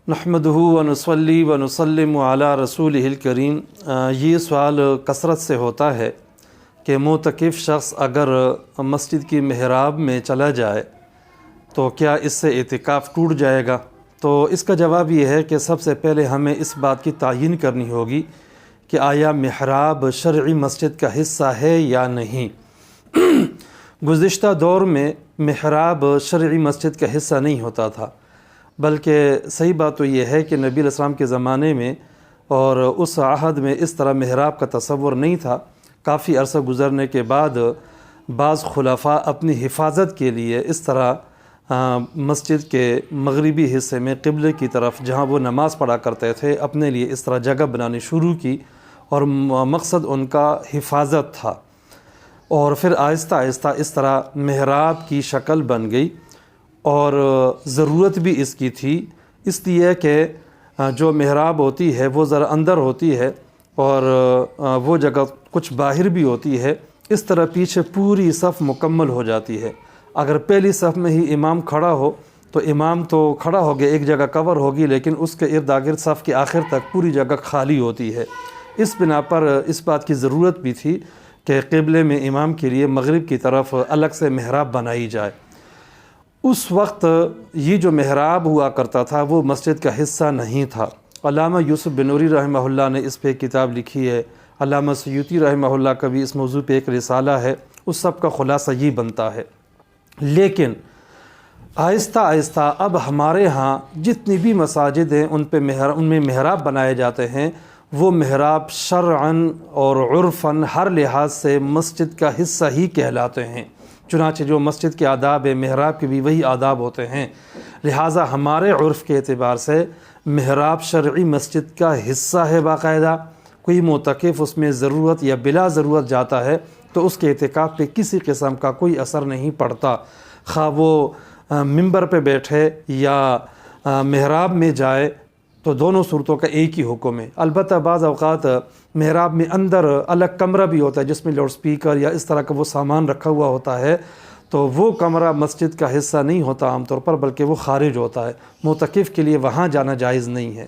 نحمدہ و نصلی و نسلم علی رسولہ الکریم۔ یہ سوال کثرت سے ہوتا ہے کہ معتکف شخص اگر مسجد کی محراب میں چلا جائے تو کیا اس سے اعتکاف ٹوٹ جائے گا؟ تو اس کا جواب یہ ہے کہ سب سے پہلے ہمیں اس بات کی تعیین کرنی ہوگی کہ آیا محراب شرعی مسجد کا حصہ ہے یا نہیں۔ گزشتہ دور میں محراب شرعی مسجد کا حصہ نہیں ہوتا تھا، بلکہ صحیح بات تو یہ ہے کہ نبی علیہ السلام کے زمانے میں اور اس عہد میں اس طرح محراب کا تصور نہیں تھا۔ کافی عرصہ گزرنے کے بعد بعض خلفاء اپنی حفاظت کے لیے اس طرح مسجد کے مغربی حصے میں قبلے کی طرف جہاں وہ نماز پڑھا کرتے تھے اپنے لیے اس طرح جگہ بنانی شروع کی، اور مقصد ان کا حفاظت تھا، اور پھر آہستہ آہستہ اس طرح محراب کی شکل بن گئی، اور ضرورت بھی اس کی تھی، اس لیے کہ جو محراب ہوتی ہے وہ ذرا اندر ہوتی ہے اور وہ جگہ کچھ باہر بھی ہوتی ہے۔ اس طرح پیچھے پوری صف مکمل ہو جاتی ہے۔ اگر پہلی صف میں ہی امام کھڑا ہو تو امام تو کھڑا ہو گیا، ایک جگہ کور ہوگی، لیکن اس کے ارد گرد صف کے آخر تک پوری جگہ خالی ہوتی ہے۔ اس بنا پر اس بات کی ضرورت بھی تھی کہ قبلے میں امام کے لیے مغرب کی طرف الگ سے محراب بنائی جائے۔ اس وقت یہ جو محراب ہوا کرتا تھا وہ مسجد کا حصہ نہیں تھا۔ علامہ یوسف بنوری رحمہ اللہ نے اس پہ کتاب لکھی ہے، علامہ سیوطی رحمہ اللہ کا بھی اس موضوع پہ ایک رسالہ ہے۔ اس سب کا خلاصہ یہ بنتا ہے، لیکن آہستہ آہستہ اب ہمارے ہاں جتنی بھی مساجد ہیں ان میں محراب بنائے جاتے ہیں، وہ محراب شرعاً اور عرفاً ہر لحاظ سے مسجد کا حصہ ہی کہلاتے ہیں۔ چنانچہ جو مسجد کے آداب ہیں محراب کے بھی وہی آداب ہوتے ہیں، لہٰذا ہمارے عرف کے اعتبار سے محراب شرعی مسجد کا حصہ ہے باقاعدہ۔ کوئی معتکف اس میں ضرورت یا بلا ضرورت جاتا ہے تو اس کے اعتکاف پہ کسی قسم کا کوئی اثر نہیں پڑتا، خواہ وہ ممبر پہ بیٹھے یا محراب میں جائے، تو دونوں صورتوں کا ایک ہی حکم ہے۔ البتہ بعض اوقات محراب میں اندر الگ کمرہ بھی ہوتا ہے جس میں لاؤڈ سپیکر یا اس طرح کا وہ سامان رکھا ہوا ہوتا ہے، تو وہ کمرہ مسجد کا حصہ نہیں ہوتا عام طور پر، بلکہ وہ خارج ہوتا ہے۔ معتکف کے لیے وہاں جانا جائز نہیں ہے۔